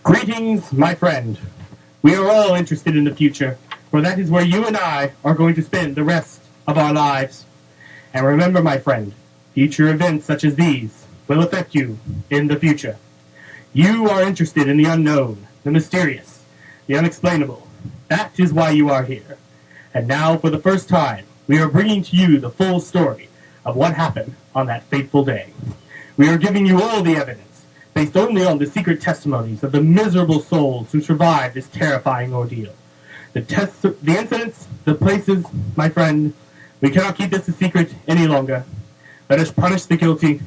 Greetings, my friend. We are all interested in the future, for that is where you and I are going to spend the rest of our lives. And remember, my friend, future events such as these will affect you in the future. You are interested in the unknown, the mysterious, the unexplainable. That is why you are here. And now, for the first time, we are bringing to you the full story of what happened on that fateful day. We are giving you all the evidence, based only on the secret testimonies of the miserable souls who survived this terrifying ordeal. The incidents, the places, my friend, we cannot keep this a secret any longer. Let us punish the guilty.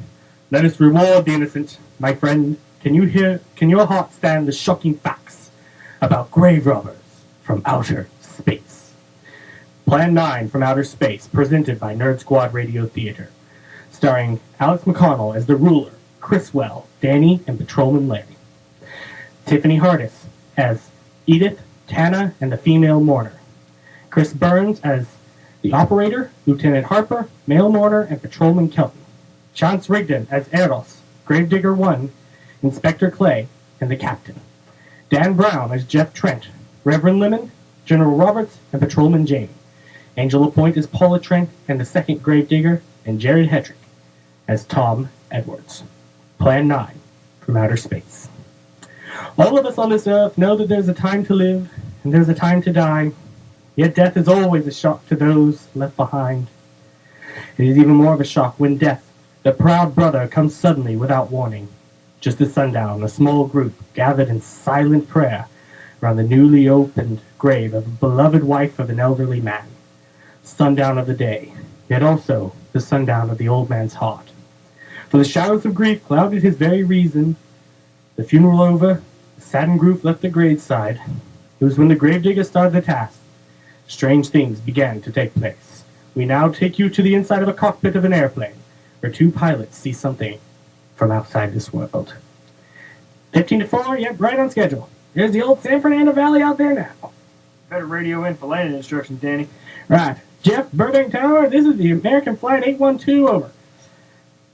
Let us reward the innocent. My friend, can your heart stand the shocking facts about grave robbers from outer space? Plan 9 from Outer Space, presented by Nerd Squad Radio Theater. Starring Alex McConnell as the ruler, Chris Well, Danny, and Patrolman Larry. Tiffany Hardis as Edith, Tana, and the female mourner. Chris Burns as the operator, Lieutenant Harper, male mourner, and Patrolman Kelton. Chance Rigdon as Eros, Gravedigger 1, Inspector Clay, and the captain. Dan Brown as Jeff Trent, Reverend Lemon, General Roberts, and Patrolman Jamie. Angel LaPointe as Paula Trent and the second Gravedigger, and Jared Hedrick as Tom Edwards. Plan 9 from Outer Space. All of us on this earth know that there's a time to live and there's a time to die, yet death is always a shock to those left behind. It is even more of a shock when death, the proud brother, comes suddenly without warning. Just at sundown, a small group gathered in silent prayer around the newly opened grave of a beloved wife of an elderly man. Sundown of the day, yet also the sundown of the old man's heart. For the shadows of grief clouded his very reason. The funeral over, the saddened group left the graveside. It was when the gravedigger started the task. Strange things began to take place. We now take you to the inside of a cockpit of an airplane, where two pilots see something from outside this world. 15 to 4, yep, right on schedule. There's the old San Fernando Valley out there now. Better radio in for landing instructions, Danny. Right. Jeff, Burbank Tower, this is the American Flight 812, over.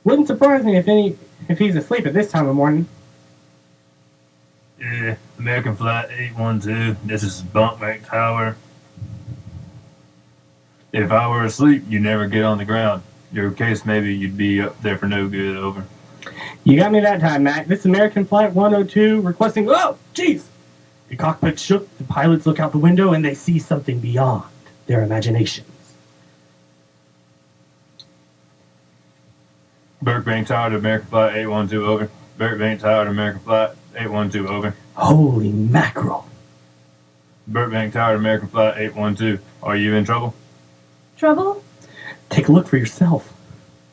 Wouldn't surprise me if he's asleep at this time of morning. Yeah, American Flight 812, this is Bunkbank Tower. If I were asleep, you'd never get on the ground. Your case, maybe you'd be up there for no good, over. You got me that time, Mac. This is American Flight 102 requesting... Oh, jeez! The cockpit shook, the pilots look out the window, and they see something beyond their imaginations. Burbank Tower to American Flight 812, over. Burbank Tower to American Flight 812, over. Holy mackerel. Burbank Tower to American Flight 812. Are you in trouble? Trouble? Take a look for yourself.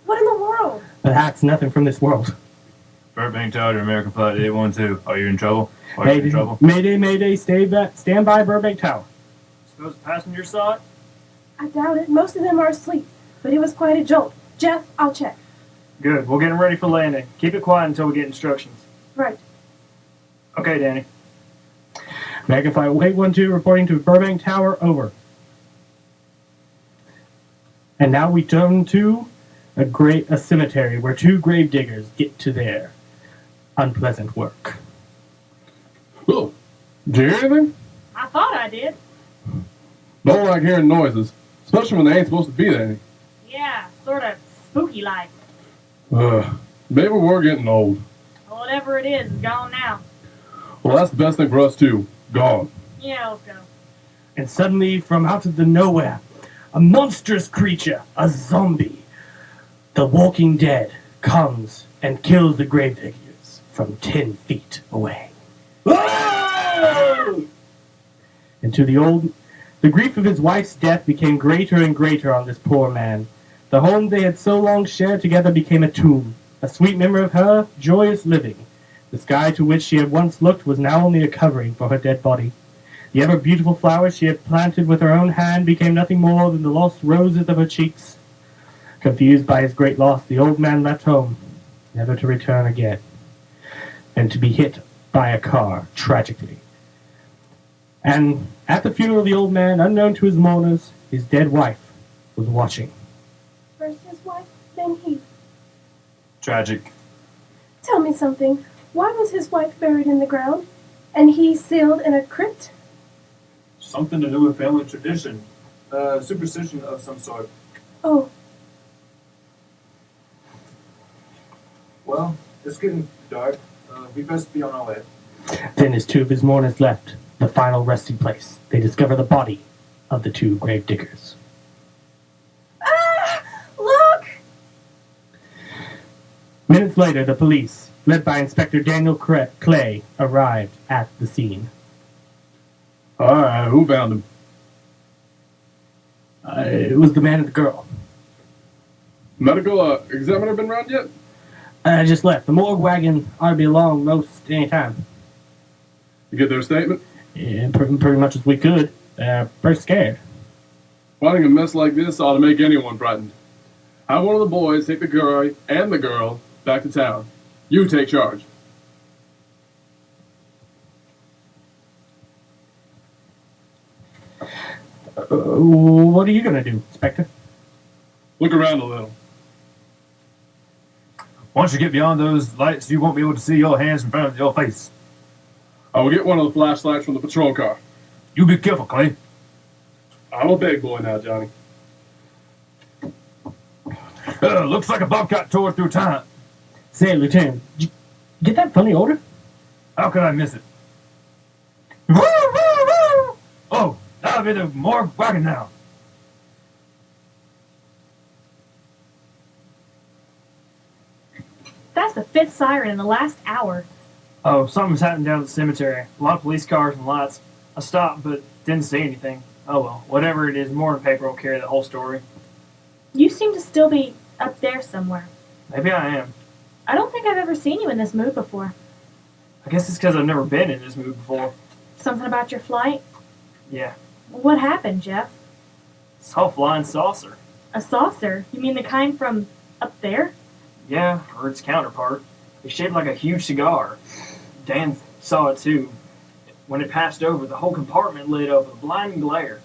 What in the world? That's nothing from this world. Burbank Tower to American Flight 812. Are you in trouble? Are you in trouble? Mayday, mayday, stand by Burbank Tower. Suppose the passenger saw it? I doubt it. Most of them are asleep. But it was quite a jolt. Jeff, I'll check. Good. We'll get them ready for landing. Keep it quiet until we get instructions. Right. Okay, Danny. American Flight 812 reporting to Burbank Tower, over. And now we turn to a cemetery where two gravediggers get to their unpleasant work. Oh, did you hear anything? I thought I did. Don't like hearing noises, especially when they ain't supposed to be there. Yeah, sort of spooky-like. Maybe we're getting old. Whatever it is gone now. Well, that's the best thing for us, too. Gone. Yeah, let's go. And suddenly, from out of the nowhere, a monstrous creature, a zombie, the Walking Dead, comes and kills the gravediggers from 10 feet away. And to the grief of his wife's death became greater and greater on this poor man. The home they had so long shared together became a tomb, a sweet memory of her joyous living. The sky to which she had once looked was now only a covering for her dead body. The ever beautiful flowers she had planted with her own hand became nothing more than the lost roses of her cheeks. Confused by his great loss, the old man left home, never to return again, and to be hit by a car, tragically. And at the funeral of the old man, unknown to his mourners, his dead wife was watching. First his wife, then he. Tragic. Tell me something. Why was his wife buried in the ground? And he sealed in a crypt? Something to do with family tradition. Superstition of some sort. Oh, Well, it's getting dark. We best be on our way. Then, as two of his mourners left the final resting place, they discover the body of the two grave diggers. ah! Look! Minutes later, the police, led by Inspector Daniel Clay, arrived at the scene. Alright, who found him? It was the man and the girl. Medical examiner been around yet? I just left. The morgue wagon ought to be along most any time. You get their statement? Yeah, pretty much as we could. Pretty scared. Finding a mess like this ought to make anyone frightened. Have one of the boys take the guy and the girl back to town. You take charge. What are you gonna do, Inspector? Look around a little. Once you get beyond those lights, you won't be able to see your hands in front of your face. I will get one of the flashlights from the patrol car. You be careful, Clay. I'm a big boy now, Johnny. Looks like a bobcat tore through time. Say, Lieutenant, did you get that funny odor? How could I miss it? Woo, woo, woo! Oh, that'll be the morgue wagon now. That's the fifth siren in the last hour. Oh, something's happened down at the cemetery. A lot of police cars and lights. I stopped, but didn't see anything. Oh well, whatever it is, morning paper will carry the whole story. You seem to still be up there somewhere. Maybe I am. I don't think I've ever seen you in this mood before. I guess it's because I've never been in this mood before. Something about your flight? Yeah, What happened, Jeff? saw a flying saucer. A saucer? You mean the kind from up there? Yeah, or its counterpart. It's shaped like a huge cigar. Dan saw it too. When it passed over, the whole compartment lit up with a blinding glare.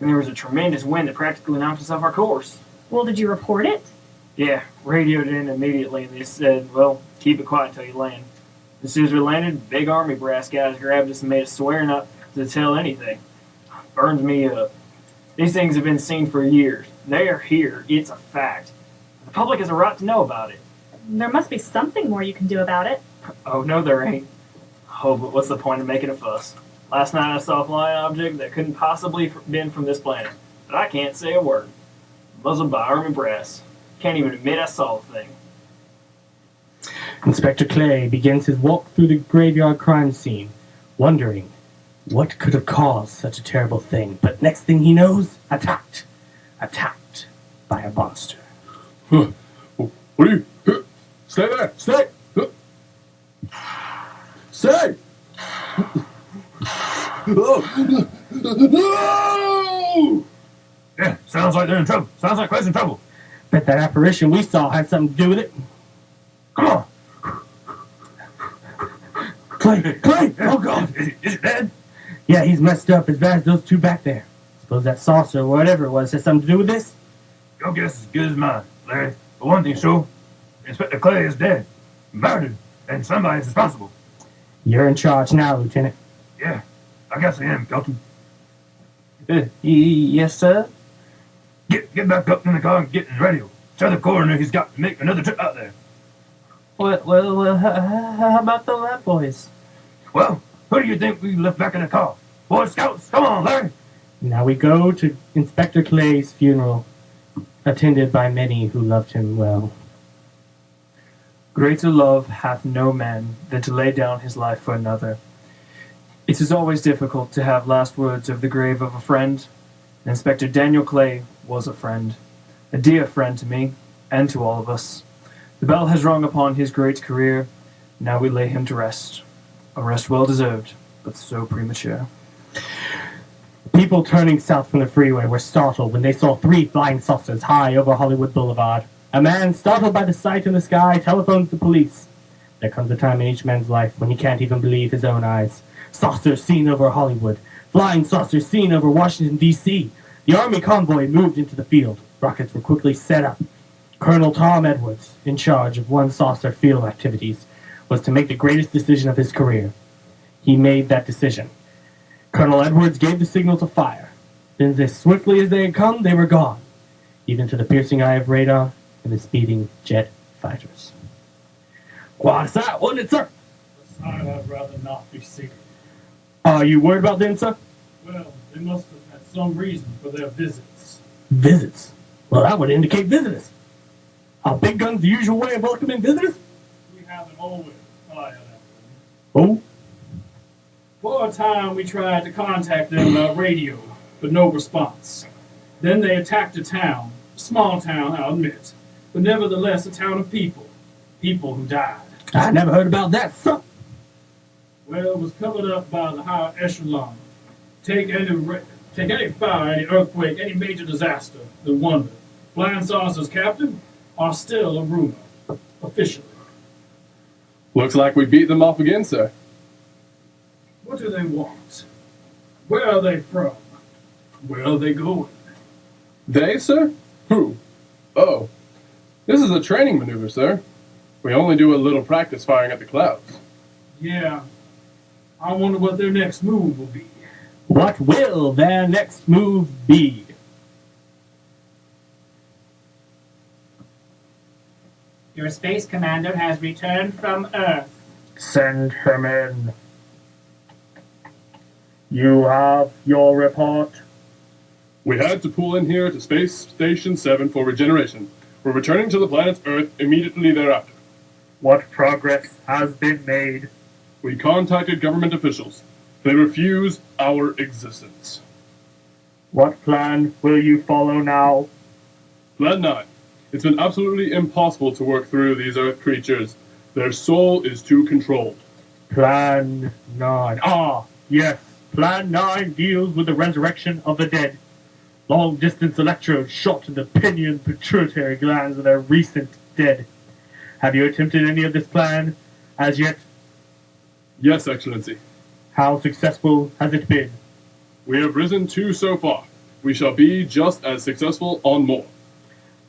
And there was a tremendous wind that practically knocked us off our course. Well, did you report it? Yeah, radioed in immediately, and they said, well, keep it quiet until you land. As soon as we landed, big army brass guys grabbed us and made us swear not to tell anything. Burns me up. These things have been seen for years. They are here. It's a fact. The public has a right to know about it. There must be something more you can do about it. Oh, no, there ain't. Oh, but what's the point of making a fuss? Last night I saw a flying object that couldn't possibly been from this planet, but I can't say a word. Muzzled by army brass. Can't even admit I saw the thing. Inspector Clay begins his walk through the graveyard crime scene, wondering what could have caused such a terrible thing. But next thing he knows, attacked by a monster. What are you? Stay there! Stay! Stay! No! Yeah, sounds like they're in trouble. Sounds like Clay's in trouble. Bet that apparition we saw had something to do with it. Come on. Clay! Oh God! Is it dead? Yeah, he's messed up as bad as those two back there. Suppose that saucer or whatever it was has something to do with this? Your guess is as good as mine, Larry. But one thing's sure, Inspector Clay is dead, murdered, and somebody's responsible. You're in charge now, Lieutenant. Yeah, I guess I am, Captain. Yes, sir? Get back up in the car and get in the radio. Tell the coroner he's got to make another trip out there. Well, how about the lab boys? Well, who do you think we left back in the car? Boy Scouts, come on, Larry. Now we go to Inspector Clay's funeral, attended by many who loved him well. Greater love hath no man than to lay down his life for another. It is always difficult to have last words over the grave of a friend. Inspector Daniel Clay was a friend, a dear friend to me and to all of us. The bell has rung upon his great career. Now we lay him to rest. A rest well deserved, but so premature. People turning south from the freeway were startled when they saw 3 flying saucers high over Hollywood Boulevard. A man, startled by the sight in the sky, telephones the police. There comes a time in each man's life when he can't even believe his own eyes. Saucers seen over Hollywood. Flying saucers seen over Washington, D.C. The Army convoy moved into the field. Rockets were quickly set up. Colonel Tom Edwards, in charge of 1 saucer field activities, was to make the greatest decision of his career. He made that decision. Colonel Edwards gave the signal to fire. Then, as swiftly as they had come, they were gone, even to the piercing eye of radar and the speeding jet fighters. Quite that, wasn't it, sir? I'd rather not be secret. Are you worried about them, sir? Well, they must have had some reason for their visits. Visits? Well, that would indicate visitors. Are big guns the usual way of welcoming visitors? We haven't always fired at them. Oh, For a time, we tried to contact them by radio, but no response. Then they attacked a town, a small town, I'll admit, but nevertheless a town of people who died. I never heard about that, sir. Well, it was covered up by the higher echelon. Take any fire, any earthquake, any major disaster, then wonder. Flying saucers, Captain, are still a rumor, officially. Looks like we beat them off again, sir. What do they want? Where are they from? Where are they going? They, sir? Who? Oh, this is a training maneuver, sir. We only do a little practice firing at the clouds. Yeah, I wonder what their next move will be. What will their next move be? Your space commander has returned from Earth. Send him in. You have your report. We had to pull in here to Space Station 7 for regeneration. We're returning to the planet Earth immediately thereafter. What progress has been made? We contacted government officials. They refuse our existence. What plan will you follow now? Plan 9. It's been absolutely impossible to work through these Earth creatures. Their soul is too controlled. Plan 9. Ah, yes. Plan 9 deals with the resurrection of the dead. Long-distance electrodes shot to the pinion pituitary glands of their recent dead. Have you attempted any of this plan as yet? Yes, Excellency. How successful has it been? We have risen 2 so far. We shall be just as successful on more.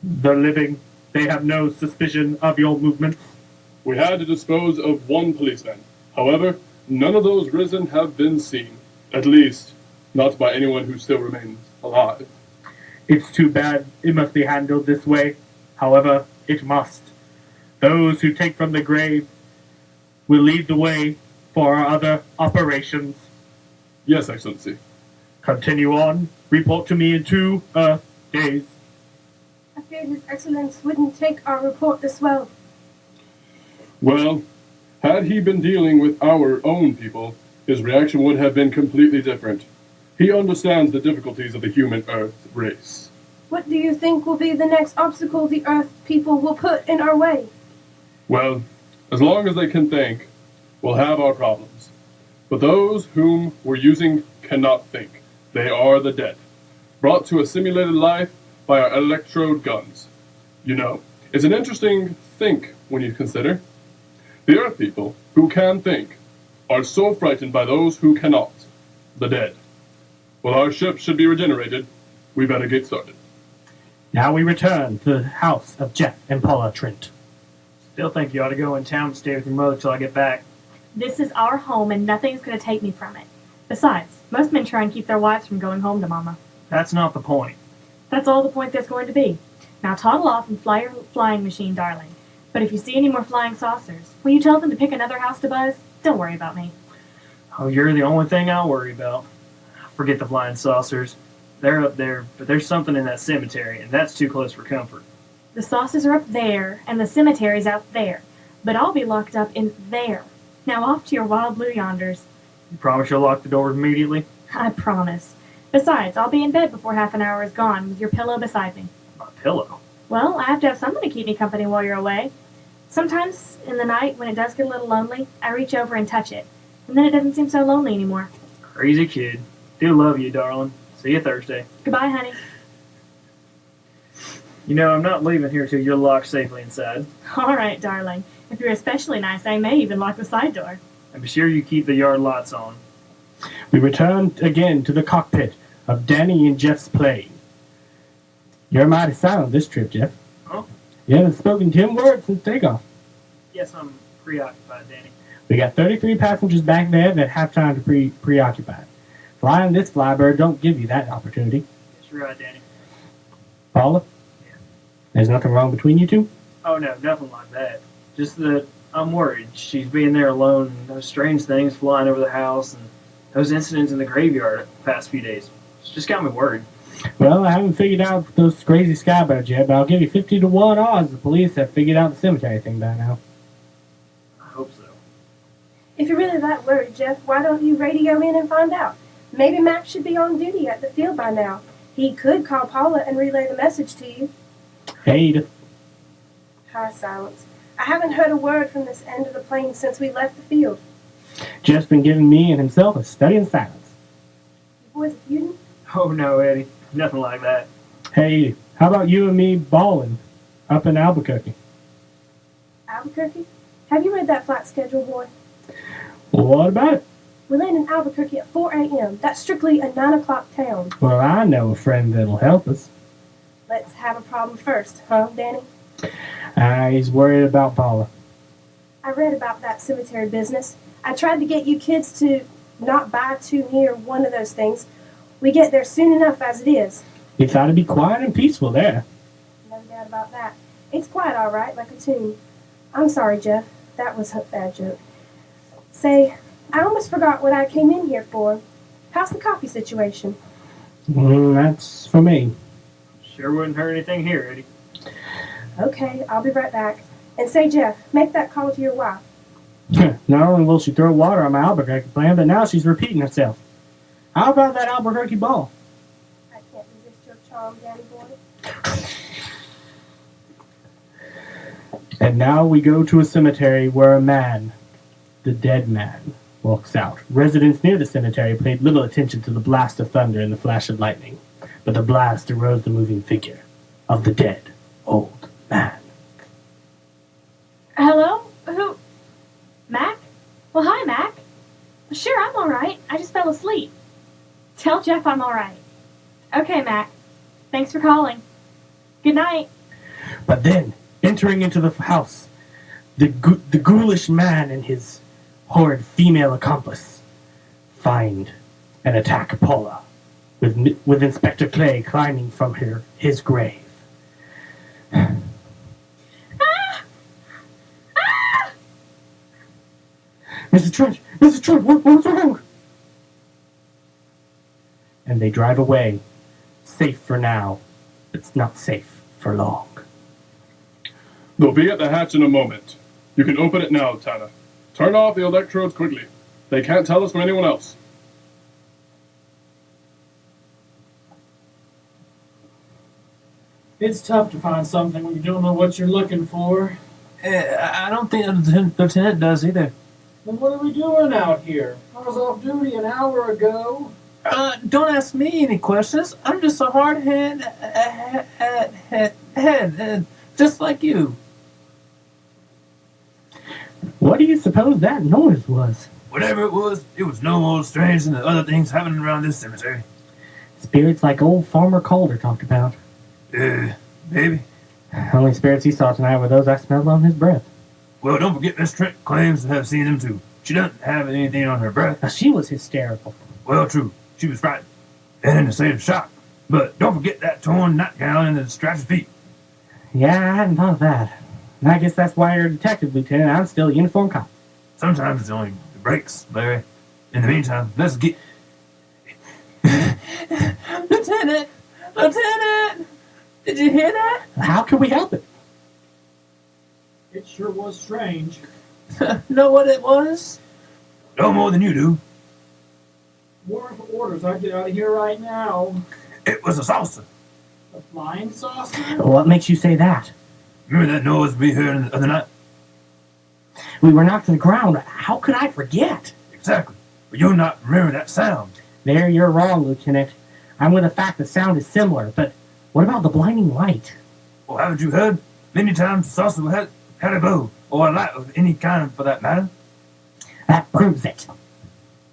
The living, they have no suspicion of your movements. We had to dispose of 1 policeman. However, none of those risen have been seen. At least, not by anyone who still remains alive. It's too bad it must be handled this way. However, it must. Those who take from the grave will lead the way for our other operations. Yes, Excellency. Continue on. Report to me in 2 days. I feared His Excellence wouldn't take our report this well. Well, had he been dealing with our own people, his reaction would have been completely different. He understands the difficulties of the human Earth race. What do you think will be the next obstacle the Earth people will put in our way? Well, as long as they can think, we'll have our problems. But those whom we're using cannot think. They are the dead, brought to a simulated life by our electrode guns. You know, it's an interesting think when you consider. The Earth people, who can think, are so frightened by those who cannot, the dead. Well, our ship should be regenerated. We better get started. Now we return to the house of Jeff and Paula Trent. Still think you ought to go in town and stay with your mother till I get back. This is our home and nothing's going to take me from it. Besides, most men try and keep their wives from going home to Mama. That's not the point. That's all the point there's going to be. Now toddle off and fly your flying machine, darling. But if you see any more flying saucers, will you tell them to pick another house to buzz? Don't worry about me. Oh, you're the only thing I worry about. Forget the flying saucers. They're up there, but there's something in that cemetery, and that's too close for comfort. The saucers are up there, and the cemetery's out there. But I'll be locked up in there. Now off to your wild blue yonders. You promise you'll lock the door immediately? I promise. Besides, I'll be in bed before half an hour is gone with your pillow beside me. My pillow. Well, I have to have someone to keep me company while you're away. Sometimes, in the night, when it does get a little lonely, I reach over and touch it. And then it doesn't seem so lonely anymore. Crazy kid. Do love you, darling. See you Thursday. Goodbye, honey. You know, I'm not leaving here till you're locked safely inside. All right, darling. If you're especially nice, I may even lock the side door. And be sure you keep the yard lights on. We return again to the cockpit of Danny and Jeff's plane. You're mighty silent this trip, Jeff. Huh? You haven't spoken 10 words since takeoff. Yes, I'm preoccupied, Danny. We got 33 passengers back there that have time to preoccupy. Flying this flybird don't give you that opportunity. Yes, you're right, Danny. Paula? Yeah. There's nothing wrong between you two? Oh, no, nothing like that. Just that I'm worried. She's being there alone, and those strange things flying over the house, and those incidents in the graveyard the past few days. It's just got me worried. Well, I haven't figured out those crazy skybirds yet, but I'll give you 50 to 1 odds the police have figured out the cemetery thing by now. I hope so. If you're really that worried, Jeff, why don't you radio in and find out? Maybe Mac should be on duty at the field by now. He could call Paula and relay the message to you. Hey, Edith. Hi, Silence. I haven't heard a word from this end of the plane since we left the field. Jeff's been giving me and himself a study in silence. You boys a feuding? Oh, no, Eddie. Nothing like that. Hey, Edith, how about you and me balling up in Albuquerque? Albuquerque? Have you read that flight schedule, boy? What about it? We land in Albuquerque at 4 a.m. That's strictly a 9 o'clock town. Well, I know a friend that'll help us. Let's have a problem first, huh, Danny? He's worried about Paula. I read about that cemetery business. I tried to get you kids to not buy too near one of those things. We get there soon enough as it is. You thought it'd be quiet and peaceful there. No doubt about that. It's quiet all right, like a tune. I'm sorry, Jeff. That was a bad joke. Say, I almost forgot what I came in here for. How's the coffee situation? That's for me. Sure wouldn't hurt anything here, Eddie. Okay, I'll be right back. And say, Jeff, make that call to your wife. Not only will she throw water on my Albuquerque plan, but now she's repeating herself. How about that Albuquerque ball? I can't resist your charm, Danny boy. And now we go to a cemetery where a man, the dead man, walks out. Residents near the cemetery paid little attention to the blast of thunder and the flash of lightning, but the blast arose the moving figure of the dead old man. Hello? Who? Mac? Well, hi, Mac. Sure, I'm all right. I just fell asleep. Tell Jeff I'm all right. Okay, Mac. Thanks for calling. Good night. But then, entering into the house, the ghoulish man and his horrid female accomplice find and attack Paula, with Inspector Clay climbing from his grave. Mrs. Trent! Mrs. Trent! What's wrong? And they drive away, safe for now, but not safe for long. They'll be at the hatch in a moment. You can open it now, Tana. Turn off the electrodes quickly. They can't tell us from anyone else. It's tough to find something when you don't know what you're looking for. I don't think the lieutenant does either. Then what are we doing out here? I was off duty an hour ago. Don't ask me any questions. I'm just a hard head, just like you. What do you suppose that noise was? Whatever it was no more strange than the other things happening around this cemetery. Spirits like old Farmer Calder talked about. Maybe. Only spirits he saw tonight were those I smelled on his breath. Well, don't forget Miss Trent claims to have seen them too. She doesn't have anything on her breath. Now, she was hysterical. Well, true. She was frightened and in a state of shock. But don't forget that torn nightgown and the strapped feet. Yeah, I hadn't thought of that. And I guess that's why you're a detective, Lieutenant. I'm still a uniformed cop. Sometimes it's only the breaks, Larry. In the meantime, let's get... Lieutenant! Lieutenant! Did you hear that? How can we help it? It sure was strange. Know what it was? No more than you do. Warrant for orders. I'd get out of here right now. It was a saucer. A flying saucer? What makes you say that? Remember that noise we heard the other night? We were knocked to the ground. How could I forget? Exactly. But you're not remembering that sound. There, you're wrong, Lieutenant. I'm with the fact the sound is similar, but what about the blinding light? Well, haven't you heard? Many times the saucer had a glow, or a light of any kind for that matter. That proves it.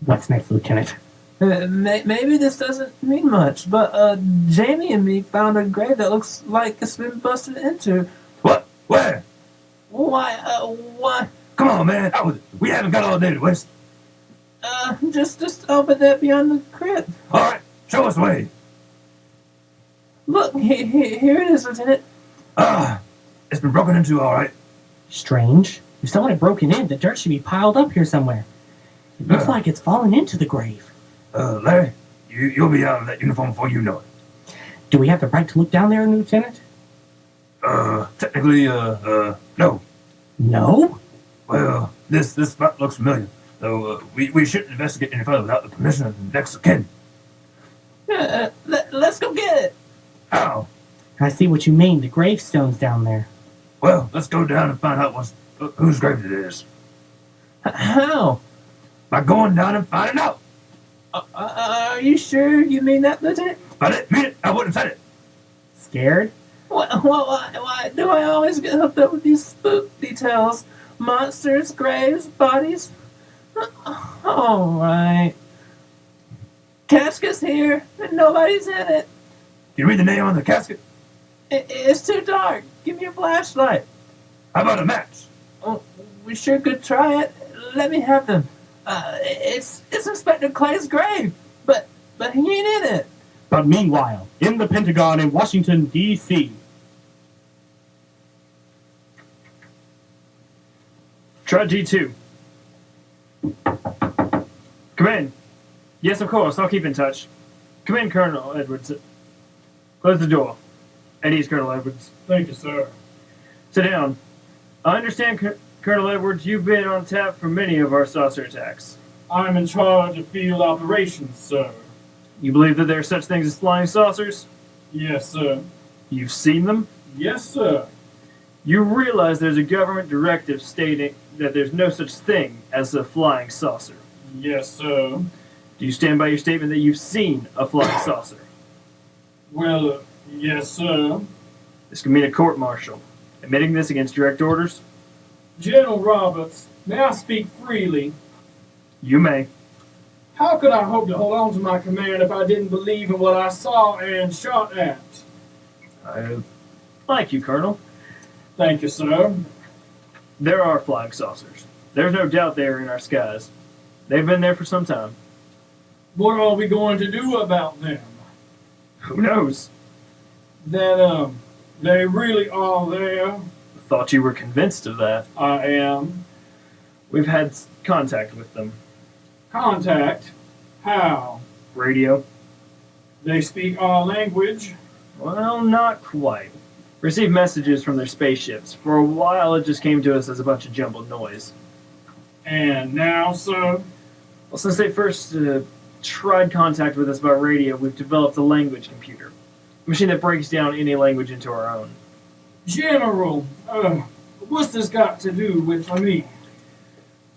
What's next, Lieutenant? Maybe this doesn't mean much, but Jamie and me found a grave that looks like it's been busted into. What? Where? Why, Come on, man. Out with it. We haven't got all day to waste. Just over there beyond the crypt. All right, show us the way. Look, here it is, Lieutenant. It's been broken into, all right. Strange. If someone had broken in, the dirt should be piled up here somewhere. It looks like it's fallen into the grave. Larry, you'll be out of that uniform before you know it. Do we have the right to look down there, Lieutenant? Technically, no. No? Well, this spot looks familiar. So, we shouldn't investigate any further without the permission of next of kin. Let's go get it. How? I see what you mean. The gravestone's down there. Well, let's go down and find out whose grave it is. How? By going down and finding out. Are you sure you mean that, Lieutenant? If I didn't mean it, I wouldn't have said it. Scared? Why do I always get hooked up with these spook details? Monsters, graves, bodies? All right. Casket's here, and nobody's in it. You read the name on the casket? It's too dark. Give me a flashlight. How about a match? Oh, we sure could try it. Let me have them. It's Inspector Clay's grave, but he ain't in it. But meanwhile, in the Pentagon in Washington, D.C. Try G2. Come in. Yes, of course. I'll keep in touch. Come in, Colonel Edwards. Close the door. At ease, Colonel Edwards. Thank you, sir. Sit down. I understand, Colonel Edwards, you've been on tap for many of our saucer attacks. I'm in charge of field operations, sir. You believe that there are such things as flying saucers? Yes, sir. You've seen them? Yes, sir. You realize there's a government directive stating that there's no such thing as a flying saucer. Yes, sir. Do you stand by your statement that you've seen a flying saucer? Well, yes, sir. This could mean a court-martial. Admitting this against direct orders? General Roberts, may I speak freely? You may. How could I hope to hold on to my command if I didn't believe in what I saw and shot at? I like you, Colonel. Thank you, sir. There are flying saucers. There's no doubt they are in our skies. They've been there for some time. What are we going to do about them? Who knows? Then, they really are there? Thought you were convinced of that. I am. We've had contact with them. Contact? How? Radio? They speak our language? Well, not quite. Received messages from their spaceships. For a while, it just came to us as a bunch of jumbled noise. And now, sir? Well, since they first tried contact with us by radio, we've developed a language computer. A machine that breaks down any language into our own. General, what's this got to do with me?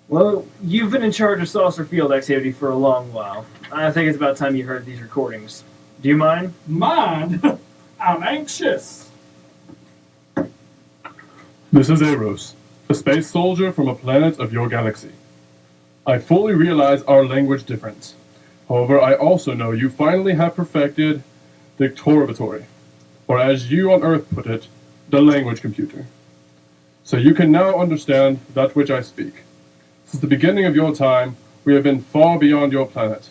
Well, you've been in charge of saucer field activity for a long while. I think it's about time you heard these recordings. Do you mind? Mind? I'm anxious. This is Eros, a space soldier from a planet of your galaxy. I fully realize our language difference. However, I also know you finally have perfected the Torvatory, or as you on Earth put it, the language computer. So you can now understand that which I speak. Since the beginning of your time, we have been far beyond your planet.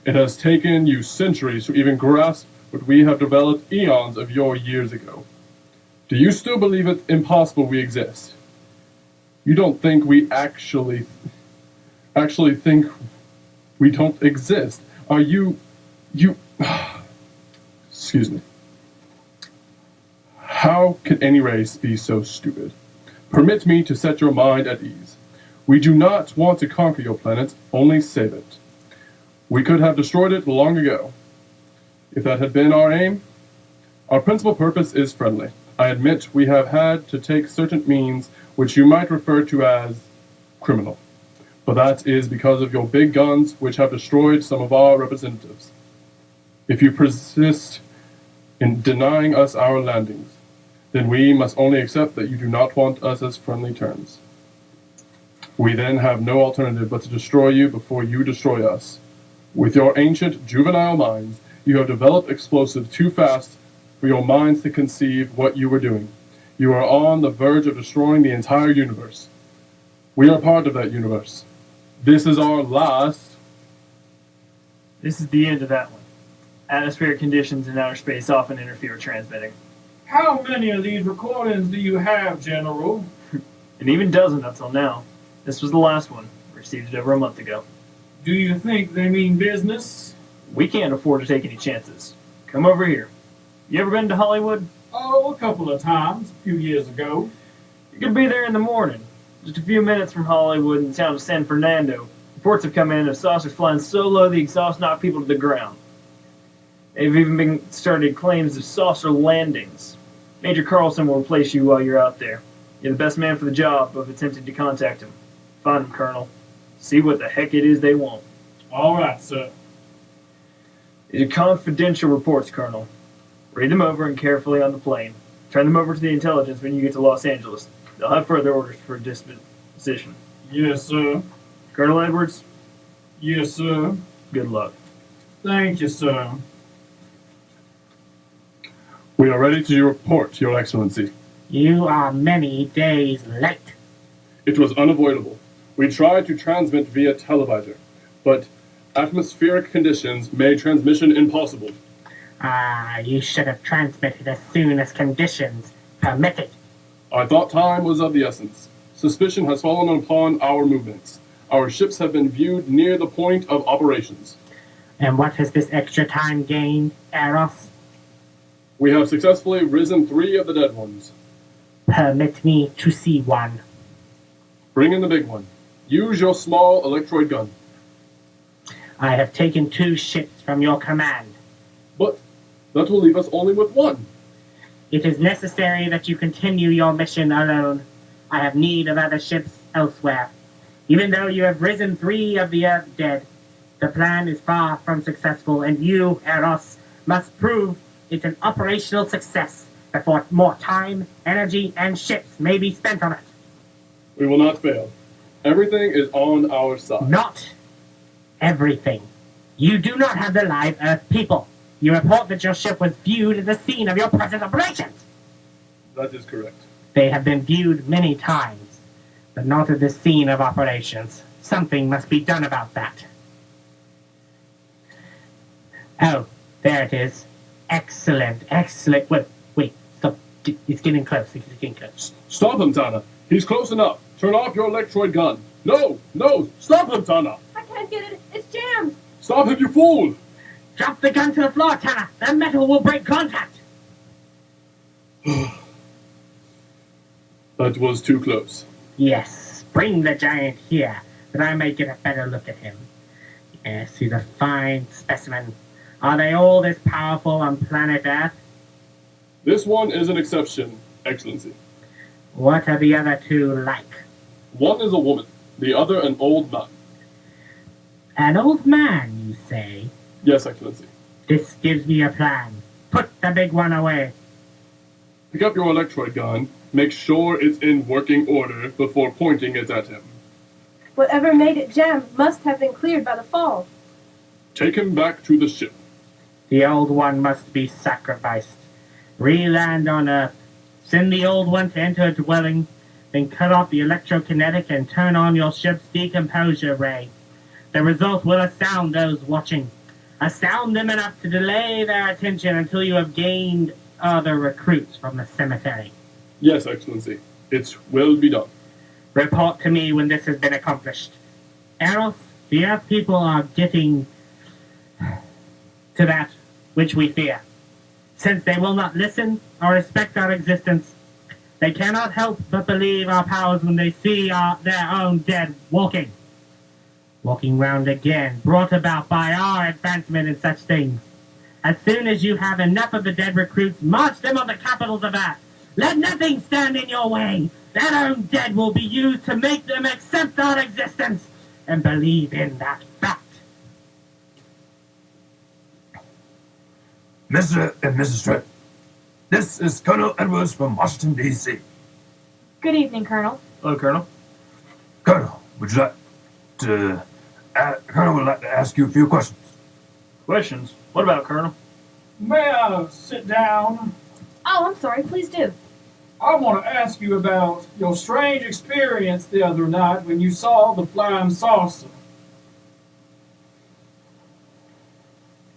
It has taken you centuries to even grasp what we have developed eons of your years ago. Do you still believe it impossible we exist? You don't think we actually think we don't exist? Are you... Excuse me. How can any race be so stupid? Permit me to set your mind at ease. We do not want to conquer your planet, only save it. We could have destroyed it long ago. If that had been our aim, our principal purpose is friendly. I admit we have had to take certain means which you might refer to as criminal. But that is because of your big guns which have destroyed some of our representatives. If you persist in denying us our landings, then we must only accept that you do not want us as friendly terms. We then have no alternative but to destroy you before you destroy us. With your ancient, juvenile minds, you have developed explosives too fast for your minds to conceive what you were doing. You are on the verge of destroying the entire universe. We are part of that universe. This is our last. This is the end of that one. Atmospheric conditions in outer space often interfere with transmitting. How many of these recordings do you have, General? An even dozen up till now. This was the last one. Received it over a month ago. Do you think they mean business? We can't afford to take any chances. Come over here. You ever been to Hollywood? Oh, a couple of times, a few years ago. You could be there in the morning. Just a few minutes from Hollywood in the town of San Fernando. Reports have come in of saucers flying so low the exhaust knocked people to the ground. They've even been started claims of saucer landings. Major Carlson will replace you while you're out there. You're the best man for the job of attempting to contact him. Find him, Colonel. See what the heck it is they want. All right, sir. These are confidential reports, Colonel. Read them over and carefully on the plane. Turn them over to the intelligence when you get to Los Angeles. They'll have further orders for disposition. Yes, sir. Colonel Edwards, Yes, sir. good luck. Thank you, sir. We are ready to report, Your Excellency. You are many days late. It was unavoidable. We tried to transmit via televisor, but atmospheric conditions made transmission impossible. You should have transmitted as soon as conditions permitted. I thought time was of the essence. Suspicion has fallen upon our movements. Our ships have been viewed near the point of operations. And what has this extra time gained, Eros? We have successfully risen 3 of the dead ones. Permit me to see one. Bring in the big one. Use your small electroid gun. I have taken 2 ships from your command. But that will leave us only with 1. It is necessary that you continue your mission alone. I have need of other ships elsewhere. Even though you have risen 3 of the Earth dead, the plan is far from successful, and you, Eros, must prove it an operational success before more time, energy, and ships may be spent on it. We will not fail. Everything is on our side. Not everything. You do not have the live Earth people. You report that your ship was viewed at the scene of your present operations. That is correct. They have been viewed many times, but not at the scene of operations. Something must be done about that. Oh, there it is. Excellent, excellent. Wait, stop. It's getting close. It's getting close. Stop him, Tana. He's close enough. Turn off your electroid gun. No! Stop him, Tana. I can't get it. It's jammed. Stop him, you fool! Drop the gun to the floor, Tanner. The metal will break contact. That was too close. Yes, bring the giant here, that I may get a better look at him. Yes, he's a fine specimen. Are they all this powerful on planet Earth? This one is an exception, Excellency. What are the other 2 like? One is a woman, the other an old man. An old man, you say? Yes, Excellency. This gives me a plan. Put the big one away. Pick up your electroid gun. Make sure it's in working order before pointing it at him. Whatever made it jam must have been cleared by the fall. Take him back to the ship. The old one must be sacrificed. Re-land on Earth. Send the old one to enter a dwelling, then cut off the electrokinetic and turn on your ship's decomposure ray. The result will astound those watching. Astound them enough to delay their attention until you have gained other recruits from the cemetery. Yes, Excellency. It will be done. Report to me when this has been accomplished. Eros, the Earth people are getting to that which we fear. Since they will not listen or respect our existence, they cannot help but believe our powers when they see their own dead walking. Walking round again, brought about by our advancement in such things. As soon as you have enough of the dead recruits, march them on the capitals of Earth. Let nothing stand in your way. Their own dead will be used to make them accept our existence and believe in that fact. Mr. and Mrs. Trent, this is Colonel Edwards from Washington, D.C. Good evening, Colonel. Hello, Colonel. Colonel, would you like to... Colonel would like to ask you a few questions. Questions? What about, Colonel? May I sit down? Oh, I'm sorry. Please do. I want to ask you about your strange experience the other night when you saw the flying saucer.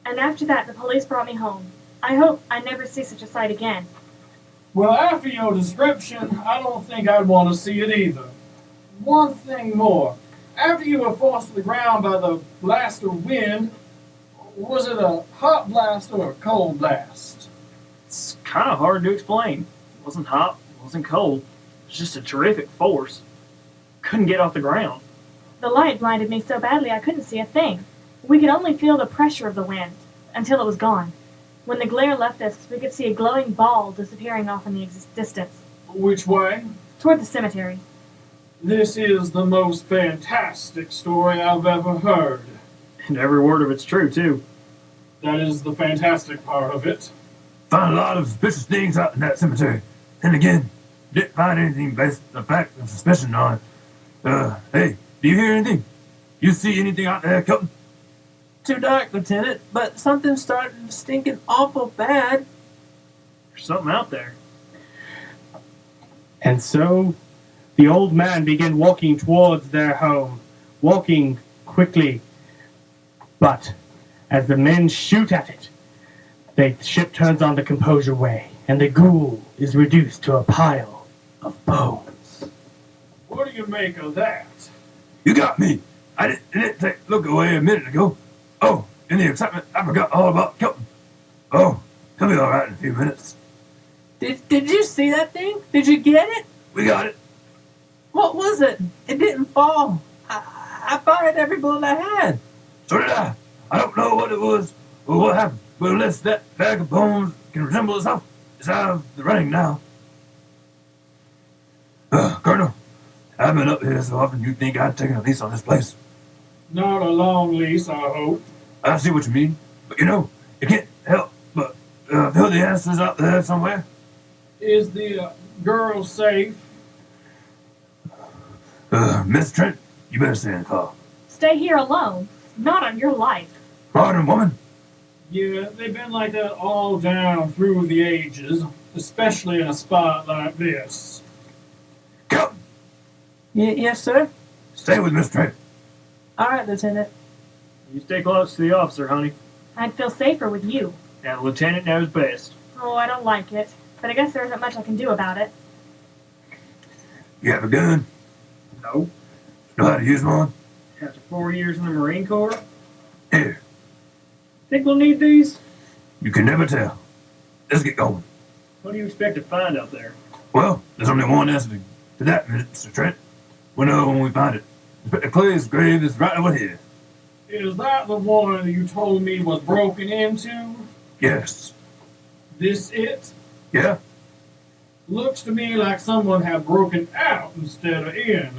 And after that, the police brought me home. I hope I never see such a sight again. Well, after your description, I don't think I'd want to see it either. One thing more. After you were forced to the ground by the blast of wind, was it a hot blast or a cold blast? It's kind of hard to explain. It wasn't hot, it wasn't cold. It was just a terrific force. Couldn't get off the ground. The light blinded me so badly I couldn't see a thing. We could only feel the pressure of the wind until it was gone. When the glare left us, we could see a glowing ball disappearing off in the distance, Which way? toward the cemetery. This is the most fantastic story I've ever heard. And every word of it's true, too. That is the fantastic part of it. Found a lot of suspicious things out in that cemetery. And again, didn't find anything based on fact of suspicion on it. Hey, do you hear anything? You see anything out there, Kelton? Too dark, Lieutenant, but something's starting stinking awful bad. There's something out there. And so the old man began walking towards their home, walking quickly. But as the men shoot at it, the ship turns on the Composure Way, and the ghoul is reduced to a pile of bones. What do you make of that? You got me. I didn't take look away a minute ago. Oh, in the excitement, I forgot all about Kelton. Oh, he'll be all right in a few minutes. Did you see that thing? Did you get it? We got it. What was it? It didn't fall. I fired every bullet I had. So did I. I don't know what it was or what happened, but unless that bag of bones can resemble itself, it's out of the running now. Colonel, I've been up here so often you'd think I'd taken a lease on this place. Not a long lease, I hope. I see what you mean, but you know, you can't help but feel the answers out there somewhere. Is the girl safe? Miss Trent, you better stay in the car. Stay here alone. Not on your life. Pardon, woman. Yeah, they've been like that all down through the ages, especially in a spot like this. Kelton, Yes, sir. stay with Miss Trent. All right, Lieutenant. You stay close to the officer, honey. I'd feel safer with you. And the lieutenant knows best. Oh, I don't like it. But I guess there isn't much I can do about it. You have a gun? No. Know how to use one? After 4 years in the Marine Corps? Here, Think we'll need these? you can never tell. Let's get going. What do you expect to find out there? Well, there's only one answer to that, Mr. Trent. We'll know when we find it. Inspector Clay's grave is right over here. Is that the one you told me was broken into? Yes. This it? Yeah? Looks to me like someone had broken out instead of in.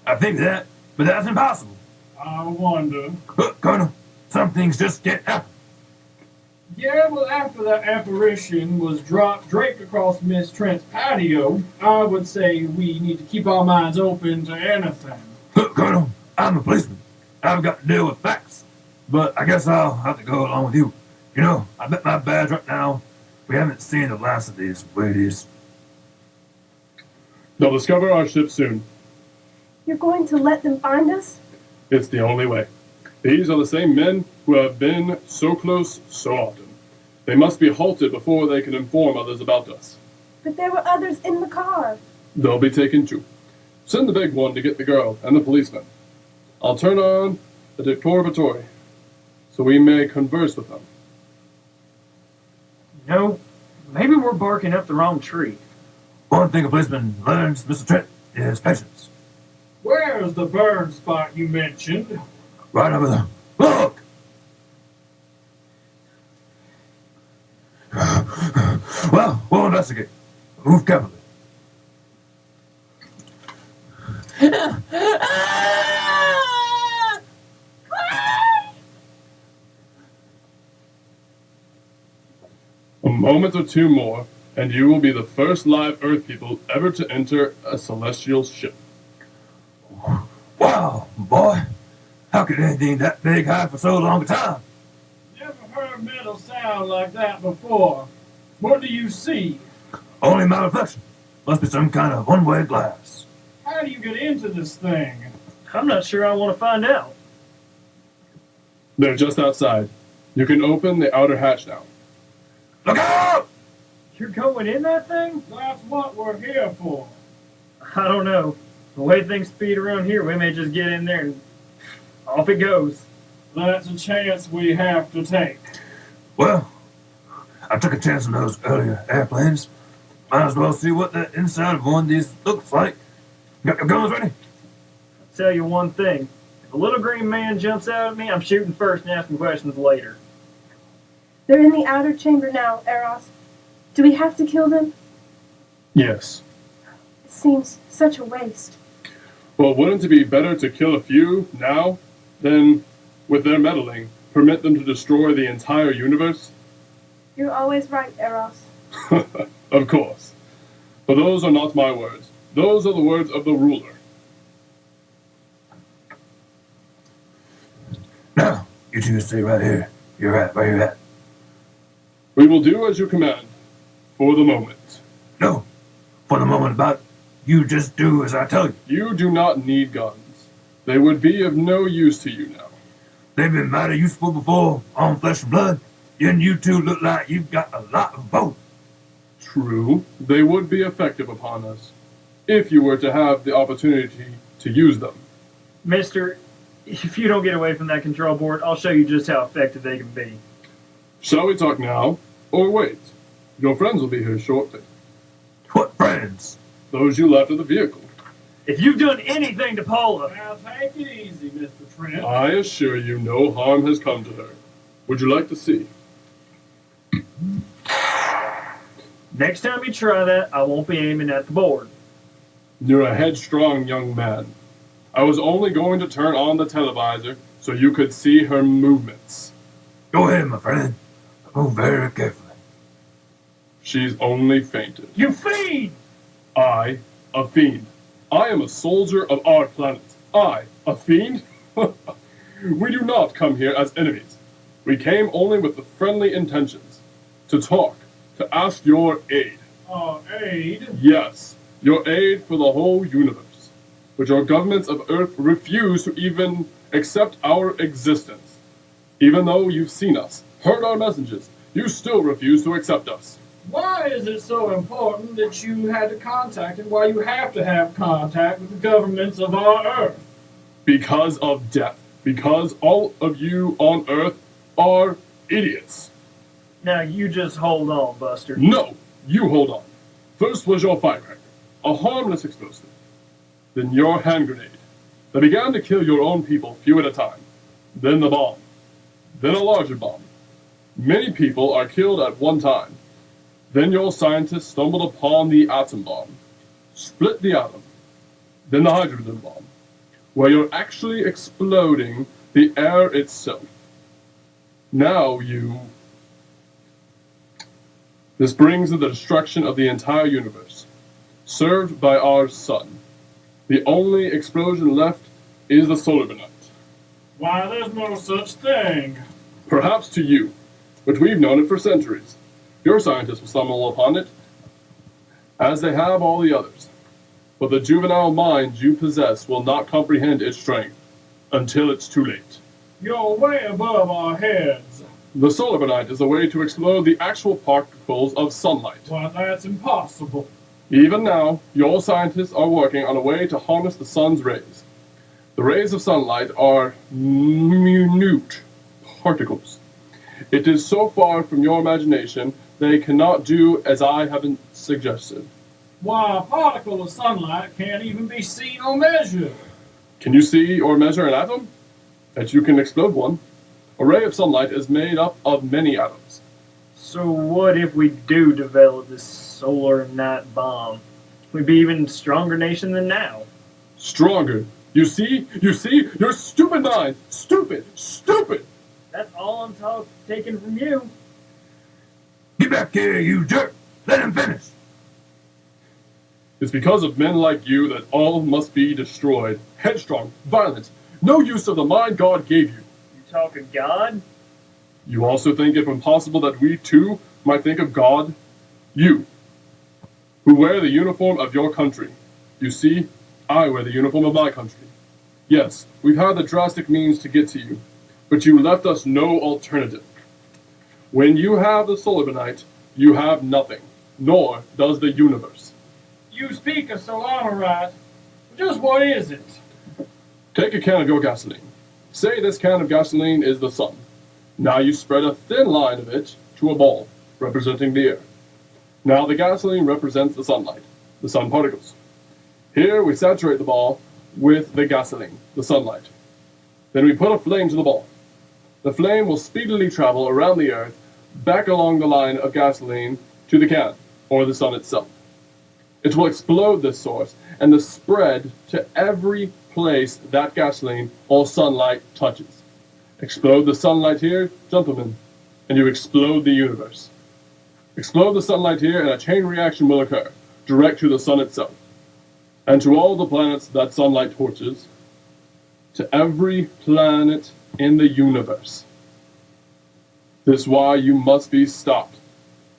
I think that, but that's impossible. I wonder. Look, Colonel, some things just can't happen. Yeah, well, after that apparition was draped across Miss Trent's patio, I would say we need to keep our minds open to anything. Look, Colonel, I'm a policeman. I've got to deal with facts. But I guess I'll have to go along with you. You know, I bet my badge right now, we haven't seen the last of these ladies. They'll discover our ship soon. You're going to let them find us? It's the only way. These are the same men who have been so close so often. They must be halted before they can inform others about us. But there were others in the car. They'll be taken too. Send the big one to get the girl and the policeman. I'll turn on the deportatory so we may converse with them. You know, maybe we're barking up the wrong tree. One thing a policeman learns, Mr. Trent, is patience. Where's the burn spot you mentioned? Right over there. Look! Well, we'll investigate. Move carefully. A moment or two more, and you will be the first live Earth people ever to enter a celestial ship. Wow, boy. How could anything that big hide for so long a time? Never heard metal sound like that before. What do you see? Only my reflection. Must be some kind of one-way glass. How do you get into this thing? I'm not sure I want to find out. They're just outside. You can open the outer hatch now. Look out! You're going in that thing? That's what we're here for. I don't know. The way things speed around here, we may just get in there and off it goes. That's a chance we have to take. Well, I took a chance on those earlier airplanes. Might as well see what the inside of one of these looks like. Got your guns ready? I'll tell you one thing. If a little green man jumps out at me, I'm shooting first and asking questions later. They're in the outer chamber now, Eros. Do we have to kill them? Yes. It seems such a waste. Well, wouldn't it be better to kill a few now than, with their meddling, permit them to destroy the entire universe? You're always right, Eros. Of course. But those are not my words. Those are the words of the ruler. Now, you two stay right here. You're right where you're at. We will do as you command, for the moment. No, for the moment about you just do as I tell you. You do not need guns. They would be of no use to you now. They've been mighty useful before on flesh and blood. And you two look like you've got a lot of both. True, they would be effective upon us, if you were to have the opportunity to use them. Mister, if you don't get away from that control board, I'll show you just how effective they can be. Shall we talk now, or wait? Your friends will be here shortly. What friends? Those you left at the vehicle. If you've done anything to Paula, Now take it easy, Mr. Trent. I assure you no harm has come to her. Would you like to see? next time you try that, I won't be aiming at the board. You're a headstrong young man. I was only going to turn on the televisor so you could see her movements. Go ahead, my friend. Move very carefully. She's only fainted. You fiend! I, a fiend. I am a soldier of our planet. I, a fiend? We do not come here as enemies. We came only with the friendly intentions. To talk, to ask your aid. Aid? Yes, your aid for the whole universe. But your governments of Earth refuse to even accept our existence. Even though you've seen us, heard our messages, you still refuse to accept us. Why is it so important that you had to contact and why you have to have contact with the governments of our Earth? Because of death. Because all of you on Earth are idiots. Now you just hold on, Buster. No, you hold on. First was your firecracker, a harmless explosive. Then your hand grenade, that began to kill your own people few at a time. Then the bomb. Then a larger bomb. Many people are killed at one time. Then your scientists stumbled upon the atom bomb, split the atom. Then the hydrogen bomb, where you're actually exploding the air itself. Now This brings to the destruction of the entire universe, served by our sun. The only explosion left is the solar benite. Why, there's no such thing. Perhaps to you, but we've known it for centuries. Your scientists will stumble upon it, as they have all the others. But the juvenile mind you possess will not comprehend its strength until it's too late. You're way above our heads. The solar benite is a way to explode the actual particles of sunlight. Why, that's impossible. Even now, your scientists are working on a way to harness the sun's rays. The rays of sunlight are minute particles. It is so far from your imagination they cannot do as I have suggested. Why, a particle of sunlight can't even be seen or measured. Can you see or measure an atom? That you can explode one. A ray of sunlight is made up of many atoms. So what if we do develop this solar night bomb? We'd be even stronger nation than now. Stronger. You see, your stupid mind. Stupid. That's all I'm taking from you. Get back here, you jerk! Let him finish! It's because of men like you that all must be destroyed. Headstrong, violent, no use of the mind God gave you. You talk of God? You also think it impossible that we too might think of God? You. who wear the uniform of your country. You see, I wear the uniform of my country. Yes, we've had the drastic means to get to you, but you left us no alternative. When you have the Solarbanite, you have nothing, nor does the universe. You speak of Solamarite. Just what is it? Take a can of your gasoline. Say this can of gasoline is the sun. Now you spread a thin line of it to a ball, representing the air. Now the gasoline represents the sunlight, the sun particles. Here we saturate the ball with the gasoline, the sunlight. Then we put a flame to the ball. The flame will speedily travel around the earth, back along the line of gasoline to the can, or the sun itself. It will explode this source and the spread to every place that gasoline or sunlight touches. Explode the sunlight here, gentlemen, and you explode the universe. Explode the sunlight here and a chain reaction will occur, direct to the sun itself, and to all the planets that sunlight torches, to every planet in the universe. This is why you must be stopped.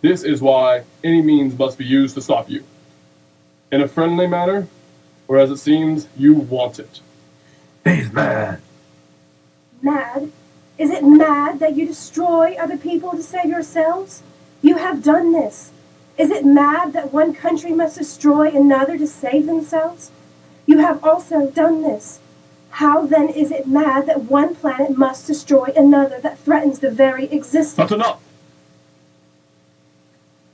This is why any means must be used to stop you. In a friendly manner, or as it seems, you want it. He's mad. Mad? Is it mad that you destroy other people to save yourselves? You have done this. Is it mad that one country must destroy another to save themselves? You have also done this. How then is it mad that one planet must destroy another that threatens the very existence? That's enough!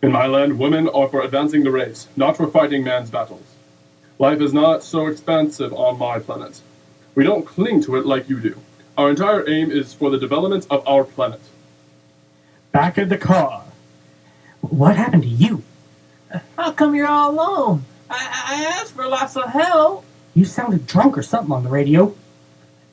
In my land, women are for advancing the race, not for fighting man's battles. Life is not so expansive on my planet. We don't cling to it like you do. Our entire aim is for the development of our planet. Back at the car. What happened to you? How come you're all alone? I asked for lots of help. You sounded drunk or something on the radio.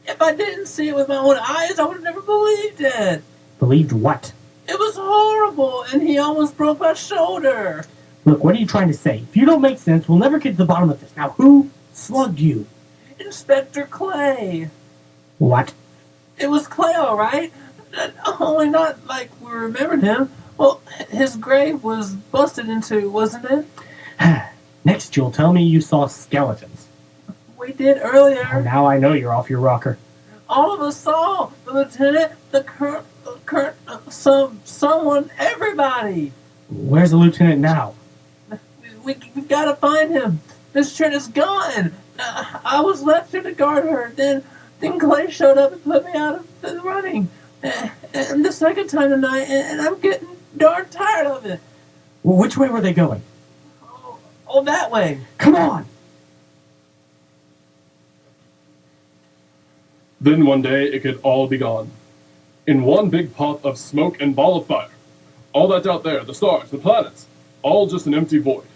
If I didn't see it with my own eyes, I would have never believed it. Believed what? It was horrible, and he almost broke my shoulder. Look, what are you trying to say? If you don't make sense, we'll never get to the bottom of this. Now, who slugged you? Inspector Clay. What? It was Clay, all right. Only not like we remembered him. Well, his grave was busted into, wasn't it? Next, you'll tell me you saw skeletons. We did earlier. Now I know you're off your rocker. All of us saw the lieutenant, the current, someone, everybody. Where's the lieutenant now? We've got to find him. Miss Trent is gone. I was left here to guard her. Then Clay showed up and put me out of the running. And the second time tonight, and I'm getting darn tired of it. Well, which way were they going? Oh, that way. Come on! Then one day it could all be gone. In one big puff of smoke and ball of fire. All that's out there, the stars, the planets, all just an empty void.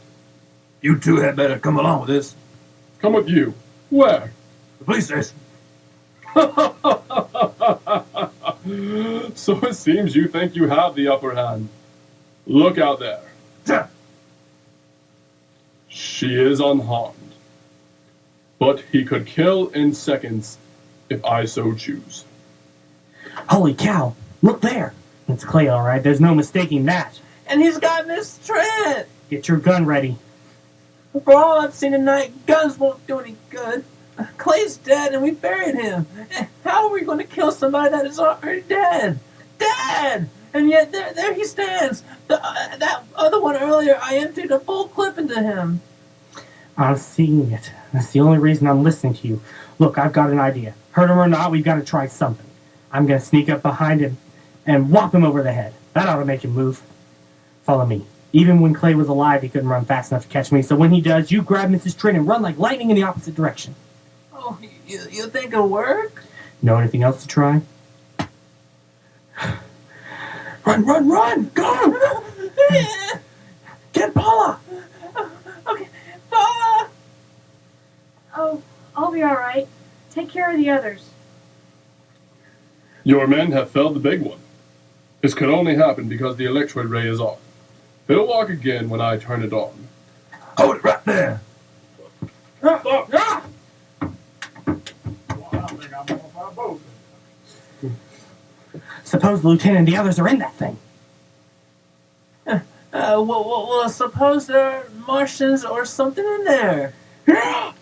You two had better come along with this. Come with you. Where? The police station. So it seems you think you have the upper hand. Look out there. Yeah. She is unharmed. But he could kill in seconds if I so choose. Holy cow! Look there! It's Clay, all right. There's no mistaking that. And he's got Miss Trent. Get your gun ready. For all I've seen tonight, guns won't do any good. Clay's dead and we buried him. How are we going to kill somebody that is already dead? Dead! And yet there he stands. That other one earlier, I emptied a full clip into him. I'm seeing it. That's the only reason I'm listening to you. Look, I've got an idea. Hurt him or not, we've got to try something. I'm going to sneak up behind him and whop him over the head. That ought to make him move. Follow me. Even when Clay was alive, he couldn't run fast enough to catch me. So when he does, you grab Mrs. Trent and run like lightning in the opposite direction. Oh, you think it'll work? Know anything else to try? Run, run, run! Go! Get Paula! Okay, Paula! Oh, I'll be all right. Take care of the others. Your men have felled the big one. This could only happen because the electrode ray is on. They'll walk again when I turn it on. Hold it right there. Well, I think I'm off our boat. Suppose the lieutenant and the others are in that thing. Well, suppose there Martians or something in there. Hey,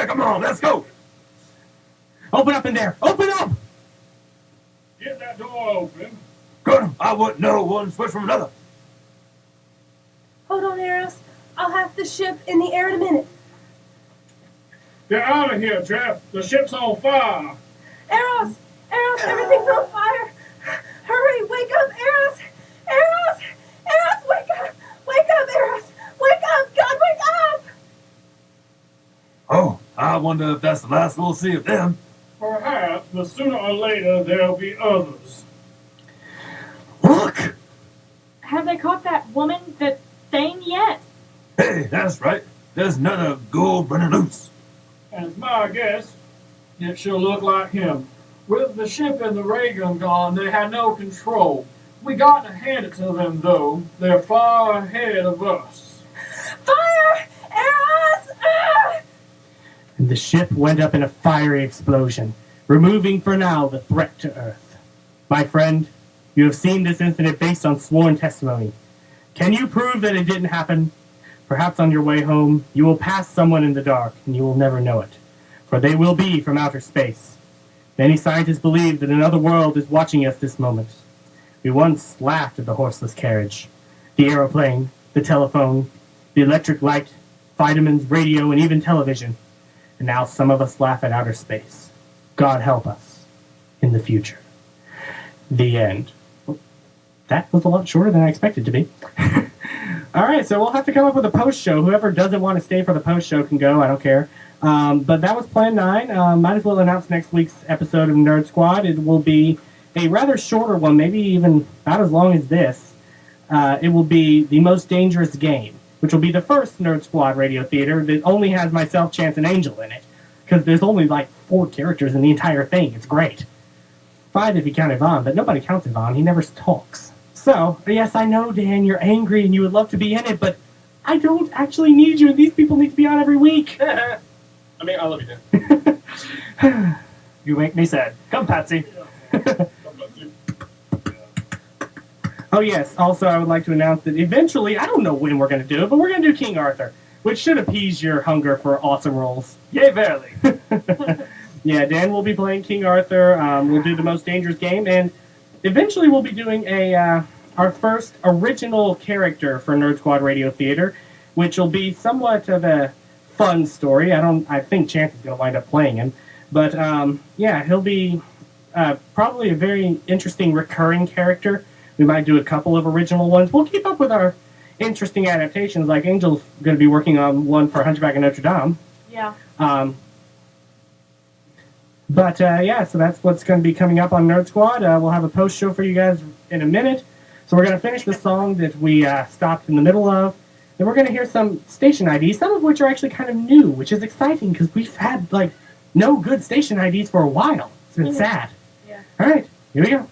come on, let's go. Open up in there! Open up! Get that door open. Good. I wouldn't know one switch from another. Hold on, Eros. I'll have the ship in the air in a minute. Get out of here, Jeff. The ship's on fire. Eros! Eros, everything's on fire! Hurry, wake up, Eros! Eros! Eros, wake up! Wake up, Eros! Wake up! God, wake up! Oh, I wonder if that's the last we'll see of them. Perhaps, but sooner or later there'll be others. Look! Have they caught that woman, that thing yet? Hey, that's right. There's another gold running loose. And it's my guess, it sure looked like him. With the ship and the ray gun gone, they had no control. We got to hand it to them, though. They're far ahead of us. Fire! Eros! Ah! And the ship went up in a fiery explosion, removing for now the threat to Earth. My friend, you have seen this incident based on sworn testimony. Can you prove that it didn't happen? Perhaps on your way home, you will pass someone in the dark, and you will never know it, for they will be from outer space. Many scientists believe that another world is watching us this moment. We once laughed at the horseless carriage, the aeroplane, the telephone, the electric light, vitamins, radio, and even television. And now some of us laugh at outer space. God help us in the future. The end. That was a lot shorter than I expected to be. All right, so we'll have to come up with a post show. Whoever doesn't want to stay for the post show can go. I don't care. But that was Plan 9. Might as well announce next week's episode of Nerd Squad. It will be a rather shorter one, maybe even about as long as this. It will be The Most Dangerous Game, which will be the first Nerd Squad radio theater that only has myself, Chance, and Angel in it. Because there's only like 4 characters in the entire thing. It's great. 5 if you count Yvonne, but nobody counts Yvonne. He never talks. So, yes, I know, Dan, you're angry and you would love to be in it, but I don't actually need you, and these people need to be on every week. I mean, I love you, Dan. You make me sad. Come, Patsy. Oh, yes, also I would like to announce that eventually, I don't know when we're going to do it, but we're going to do King Arthur, which should appease your hunger for awesome roles. Yay, verily. Yeah, Dan will be playing King Arthur. We'll do The Most Dangerous Game, and eventually we'll be doing our first original character for Nerd Squad Radio Theater, which will be somewhat of a fun story. I think Chance is going to wind up playing him. But, yeah, he'll be probably a very interesting recurring character. We might do a couple of original ones. We'll keep up with our interesting adaptations, like Angel's going to be working on one for Hunchback of Notre Dame. Yeah. But, yeah, so that's what's going to be coming up on Nerd Squad. We'll have a post show for you guys in a minute. So we're going to finish the song that we stopped in the middle of. Then we're going to hear some station IDs, some of which are actually kind of new, which is exciting because we've had, like, no good station IDs for a while. It's been sad. Yeah. All right, here we go.